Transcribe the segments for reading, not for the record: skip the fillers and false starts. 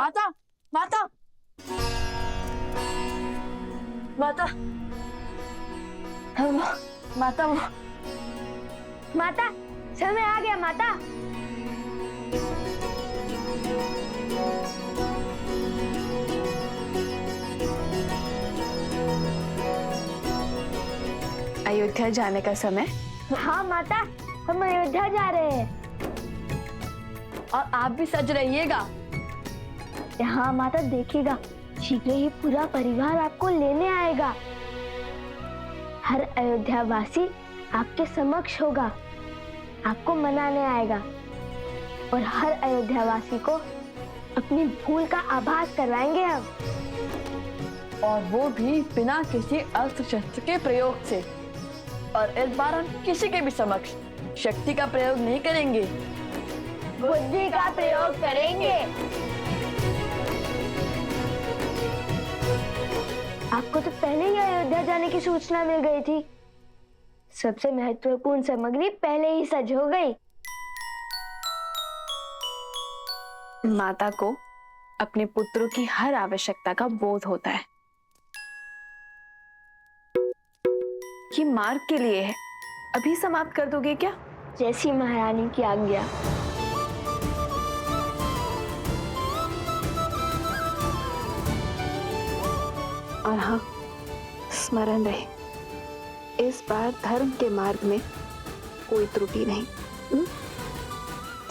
माता माता माता माता माता समय आ गया माता। अयोध्या जाने का समय? हाँ माता, हम अयोध्या जा रहे हैं। और आप भी सज रहिएगा। हाँ माता, देखिएगा शीघ्र ही पूरा परिवार आपको लेने आएगा। हर अयोध्या वासी आपके समक्ष होगा, आपको मनाने आएगा और हर अयोध्या वासी को अपनी भूल का आभास करवाएंगे हम। और वो भी बिना किसी अस्त्र शस्त्र के प्रयोग से। और इस बार हम किसी के भी समक्ष शक्ति का प्रयोग नहीं करेंगे, बुद्धि का प्रयोग करेंगे। आपको तो पहले ही अयोध्या जाने की सूचना मिल गई थी। सबसे महत्वपूर्ण सामग्री पहले ही सज हो गई। माता को अपने पुत्रों की हर आवश्यकता का बोध होता है। ये मार्ग के लिए है, अभी समाप्त कर दोगे क्या? जैसी महारानी की आज्ञा। और हाँ, स्मरण रहे, इस बार धर्म के मार्ग में कोई त्रुटि नहीं।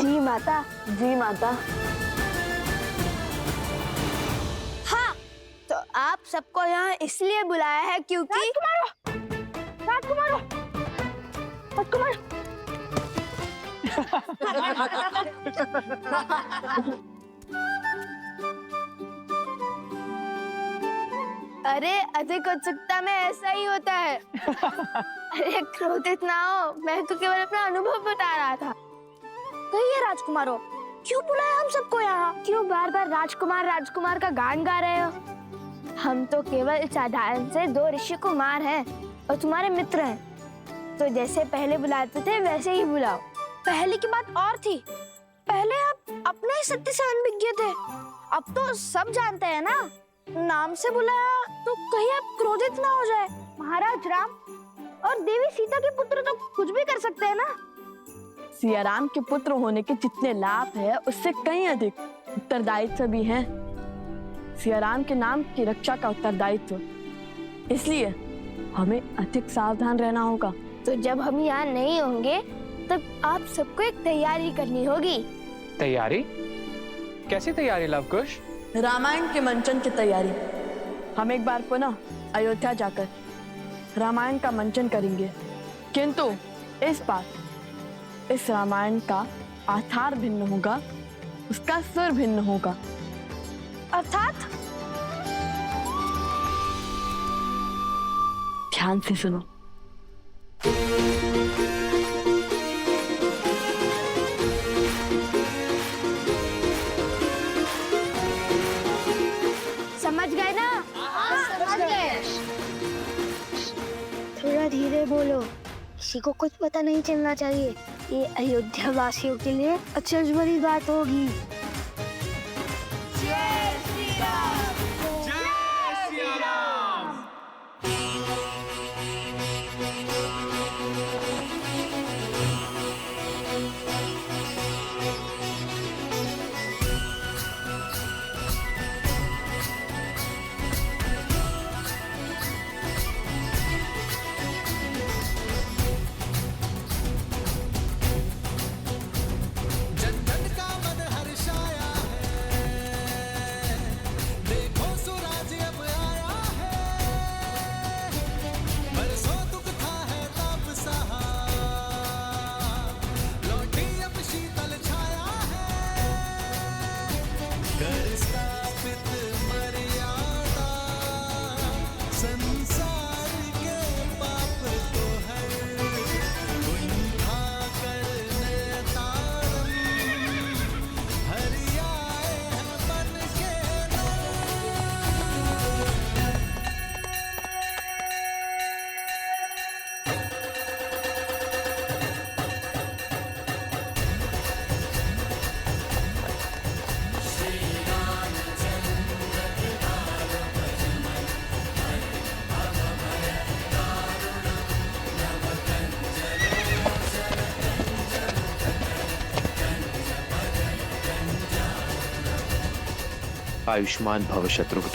जी माता। जी माता। हाँ, तो आप सबको यहाँ इसलिए बुलाया है क्योंकि राजकुमार अरे अधिक उत्सुकता में ऐसा ही होता है। अरे क्रोधित ना हो, मैं तो केवल अपना अनुभव बता रहा था। कहिए राजकुमारों, क्यों बुलाया हम सबको यहाँ? क्यों बार बार राजकुमार राजकुमार का गान गा रहे हो? हम तो केवल साधारण से दो ऋषि कुमार हैं और तुम्हारे मित्र हैं। तो जैसे पहले बुलाते थे वैसे ही बुलाओ। पहले की बात और थी, पहले आप अपने ही सत्य से अनभिज्ञ थे, अब तो सब जानते हैं ना। नाम से बुलाया तो कहीं आप क्रोधित ना हो जाए। महाराज राम और देवी सीता के पुत्र तो कुछ भी कर सकते हैं ना। सिया राम के पुत्र होने के जितने लाभ है उससे कहीं अधिक उत्तरदायित्व भी हैं। सिया राम के नाम की रक्षा का उत्तरदायित्व, इसलिए हमें अधिक सावधान रहना होगा। तो जब हम यहाँ नहीं होंगे तब आप सबको एक तैयारी करनी होगी। तैयारी? कैसी तैयारी लवकुश? रामायण के मंचन की तैयारी। हम एक बार पुनः अयोध्या जाकर रामायण का मंचन करेंगे, किंतु इस बार इस रामायण का आधार भिन्न होगा, उसका सुर भिन्न होगा। अर्थात? ध्यान से सुनो। समझ गए ना? समझ गए। थोड़ा धीरे बोलो, किसी को कुछ पता नहीं चलना चाहिए। ये अयोध्या वासियों के लिए अचरज भरी बात होगी। जय श्री राम। जय श्री राम। जन जन का मन हर्षा आयुष्मान भव शत्रुघ्न।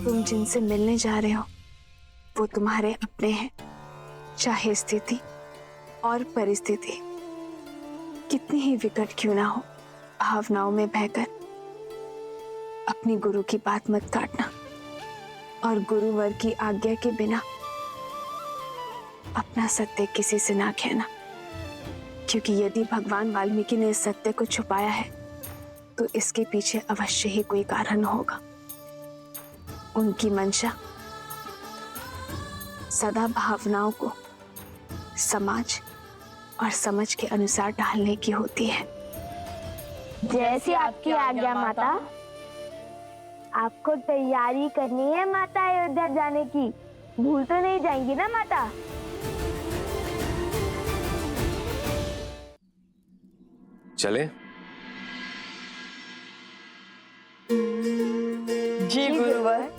तुम जिनसे मिलने जा रहे हो वो तुम्हारे अपने हैं, चाहे स्थिति और परिस्थिति कितनी ही विकट क्यों ना हो। भावनाओं में बहकर अपनी गुरु की बात मत काटना और गुरुवर की आज्ञा के बिना अपना सत्य किसी से ना कहना, क्योंकि यदि भगवान वाल्मीकि ने इस सत्य को छुपाया है तो इसके पीछे अवश्य ही कोई कारण होगा। उनकी मंशा सदा भावनाओं को समाज और समझ के अनुसार ढालने की होती है। जैसी आपकी आज्ञा माता। आपको तैयारी करनी है माता अयोध्या जाने की, भूल तो नहीं जाएंगी ना माता? चले? जी गुरुवर।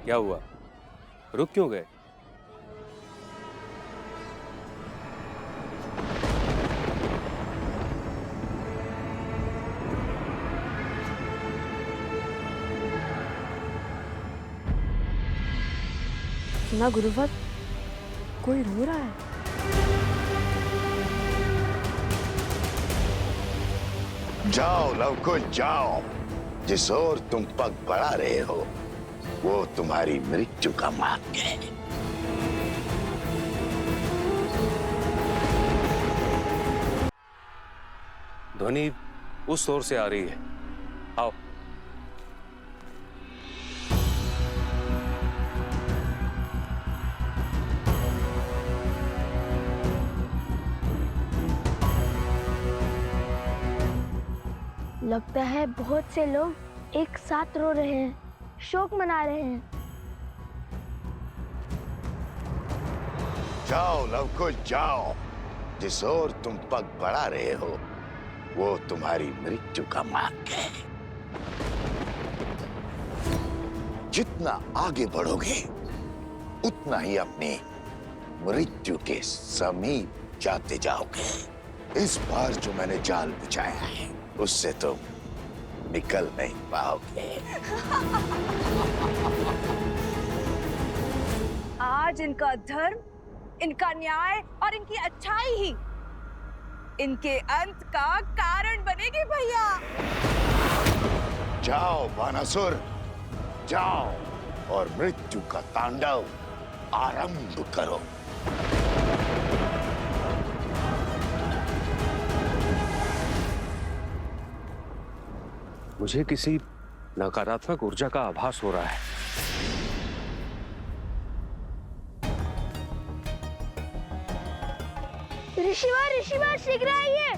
क्या हुआ? रुक क्यों गए? सुना गुरुवर, कोई रो रहा है। जाओ लवकुश जाओ, जिस ओर तुम पग बढ़ा रहे हो वो तुम्हारी मृत्यु का मार्ग है। ध्वनि उस ओर से आ रही है, आओ। लगता है बहुत से लोग एक साथ रो रहे हैं, शोक मना रहे हैं। जाओ लवकुश जाओ, जिस ओर तुम पग बढ़ा रहे हो वो तुम्हारी मृत्यु का मार्ग है। जितना आगे बढ़ोगे उतना ही अपनी मृत्यु के समीप जाते जाओगे। इस बार जो मैंने जाल बिछाया है उससे तुम निकल नहीं पाओगे। आज आज इनका धर्म, इनका न्याय और इनकी अच्छाई ही इनके अंत का कारण बनेगी भैया। जाओ बानासुर, जाओ और मृत्यु का तांडव आरंभ करो। मुझे किसी नकारात्मक ऊर्जा का आभास हो रहा है। ऋषिवर शीघ्र आइए।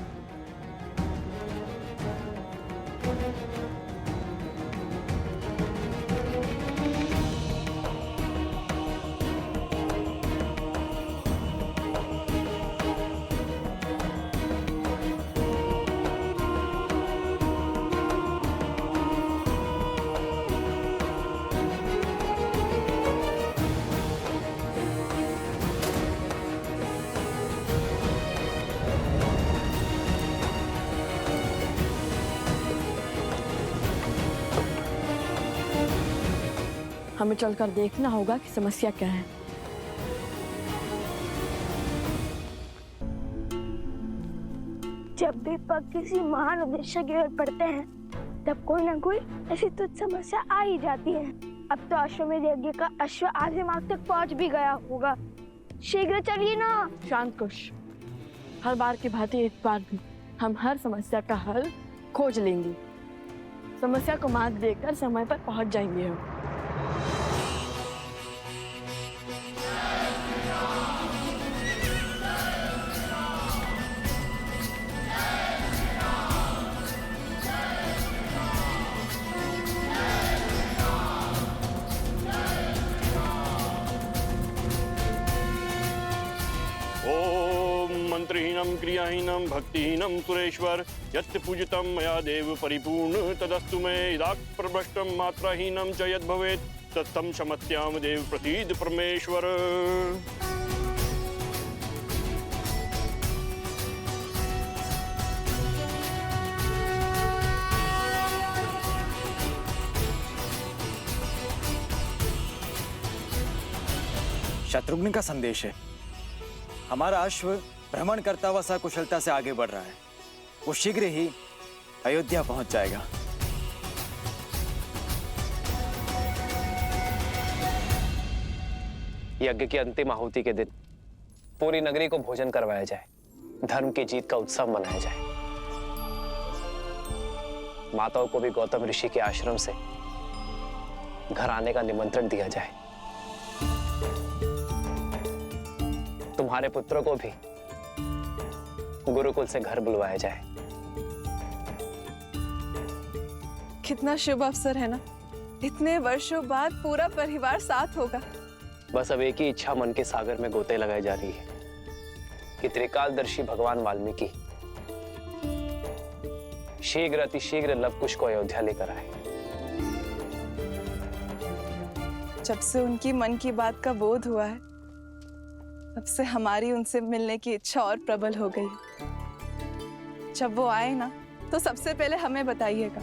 हमें चलकर देखना होगा कि समस्या क्या है। जब भी पग किसी महान उद्देश्य की ओर पड़ते हैं, तब कोई ना कोई ऐसी तुच्छ समस्या आ ही जाती है। अब तो अश्वमेध यज्ञ का अश्व आधे मार्ग तक पहुंच भी गया होगा। शीघ्र चलिए ना। शांत कुश, हर बार की भांति इस बार भी हम हर समस्या का हल खोज लेंगे। समस्या को मात देकर समय पर पहुंच जाएंगे हम। मंत्रहीनम क्रियाहीनम भक्तिहीनम सुरेश्वर यत् पूजितम मया देव परिपूर्ण तदस्तु मे इदाक प्रभ्रष्टम मात्राहीनम च यद् भवेत् तत्तं क्षमस्याम देव प्रसीद परमेश्वर। शत्रुघ्न का संदेश है। हमारा अश्व भ्रमण करता हुआ सकुशलता से आगे बढ़ रहा है। वो शीघ्र ही अयोध्या पहुंच जाएगा। यज्ञ की अंतिम आहुति के दिन पूरी नगरी को भोजन करवाया जाए, धर्म की जीत का उत्सव मनाया जाए। माताओं को भी गौतम ऋषि के आश्रम से घर आने का निमंत्रण दिया जाए। तुम्हारे पुत्रों को भी गुरुकुल से घर बुलवाया जाए। कितना शुभ अवसर है ना, इतने वर्षों बाद पूरा परिवार साथ होगा। बस अब एक ही इच्छा मन के सागर में गोते लगाई जा रही है कि त्रिकालदर्शी भगवान वाल्मीकि शीघ्र अतिशीघ्र लवकुश को अयोध्या लेकर आए। जब से उनकी मन की बात का बोध हुआ है, तब से हमारी उनसे मिलने की इच्छा और प्रबल हो गई। जब वो आए ना, तो सबसे पहले हमें बताइएगा।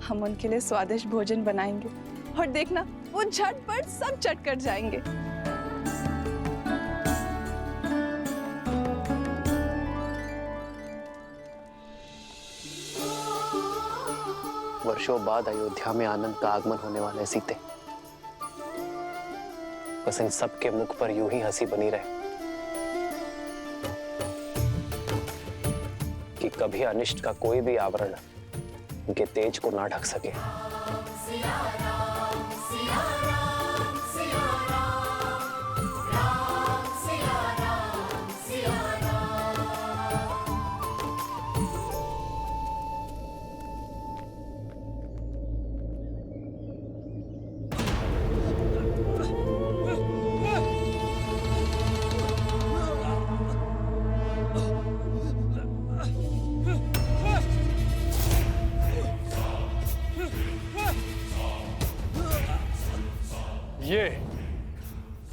हम उनके लिए स्वादिष्ट भोजन बनाएंगे और देखना वो झटपट सब चट कर जाएंगे। वर्षों बाद अयोध्या में आनंद का आगमन होने वाले सीते, बस इन सबके मुख पर यूं ही हंसी बनी रहे कि कभी अनिष्ट का कोई भी आवरण उनके तेज को ना ढक सके।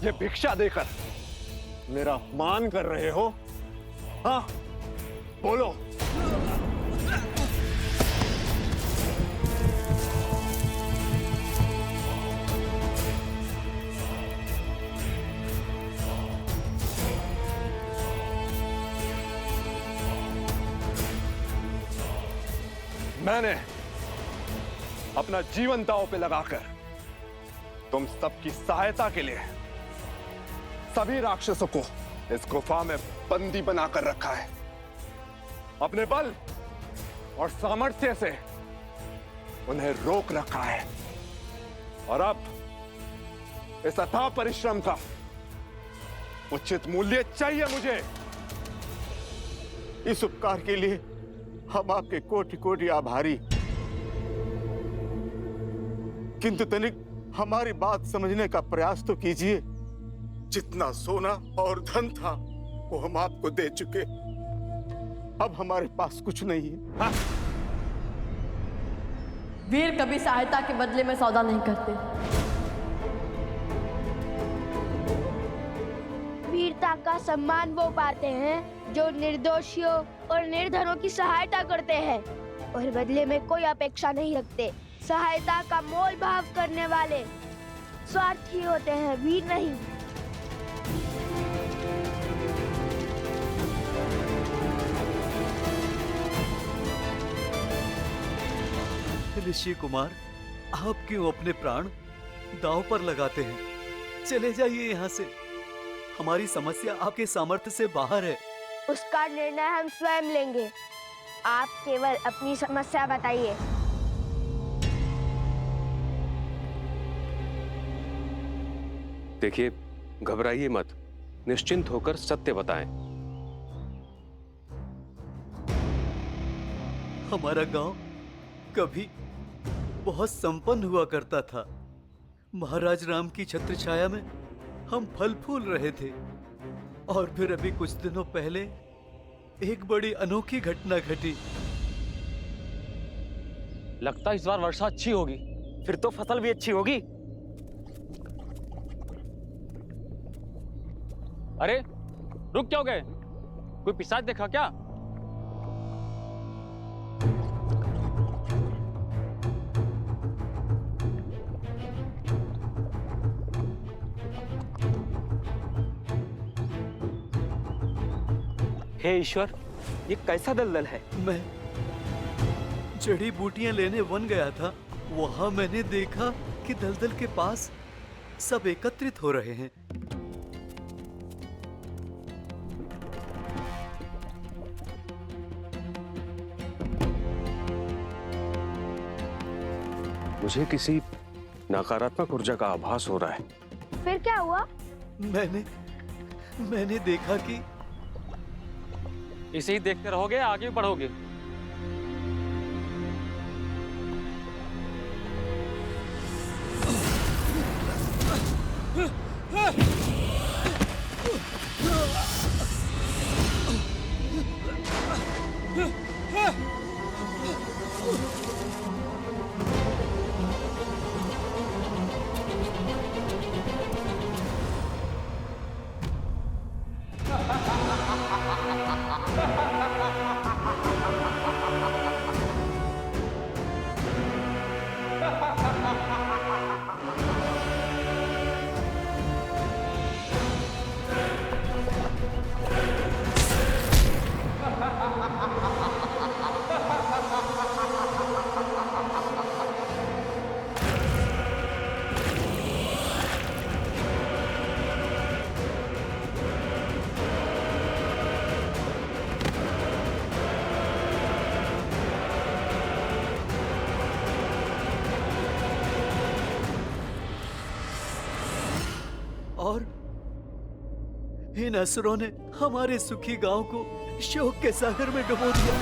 ये भिक्षा देकर मेरा अपमान कर रहे हो? हाँ, बोलो। मैंने अपना जीवन दांव पे लगाकर तुम सबकी सहायता के लिए सभी राक्षसों को इस गुफा में बंदी बनाकर रखा है। अपने बल और सामर्थ्य से उन्हें रोक रखा है और अब इस अथाह परिश्रम का उचित मूल्य चाहिए मुझे। इस उपकार के लिए हम आपके कोटि कोटि आभारी, किंतु तनिक हमारी बात समझने का प्रयास तो कीजिए। जितना सोना और धन था वो हम आपको दे चुके, अब हमारे पास कुछ नहीं है। हाँ? वीर कभी सहायता के बदले में सौदा नहीं करते। वीरता का सम्मान वो पाते हैं जो निर्दोषियों और निर्धनों की सहायता करते हैं और बदले में कोई अपेक्षा नहीं रखते। सहायता का मोल भाव करने वाले स्वार्थी होते हैं, वीर नहीं। ऋषि कुमार, आप क्यों अपने प्राण दांव पर लगाते हैं? चले जाइए यहाँ से। हमारी समस्या आपके सामर्थ्य से बाहर है। उसका निर्णय हम स्वयं लेंगे। आप केवल अपनी समस्या बताइए। देखिए, घबराइए मत, निश्चिंत होकर सत्य बताएं। हमारा गांव कभी बहुत संपन्न हुआ करता था। महाराज राम की छत्र छाया में हम फल फूल रहे थे और फिर अभी कुछ दिनों पहले एक बड़ी अनोखी घटना घटी। लगता है इस बार वर्षा अच्छी होगी। फिर तो फसल भी अच्छी होगी। अरे रुक क्यों गए? कोई पिशाच देखा क्या? हे ईश्वर, ये कैसा दलदल है? मैं जड़ी बूटियां लेने वन गया था। वहां मैंने देखा कि दलदल के पास सब एकत्रित हो रहे हैं। मुझे किसी नकारात्मक ऊर्जा का आभास हो रहा है। फिर क्या हुआ? मैंने देखा कि इसे ही देखते रहोगे, आगे बढ़ोगे। और इन असुरों ने हमारे सुखी गांव को शोक के सागर में डुबो दिया।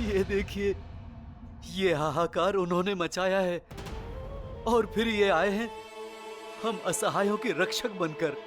ये देखिए, ये हाहाकार उन्होंने मचाया है और फिर ये आए हैं हम असहायों के रक्षक बनकर।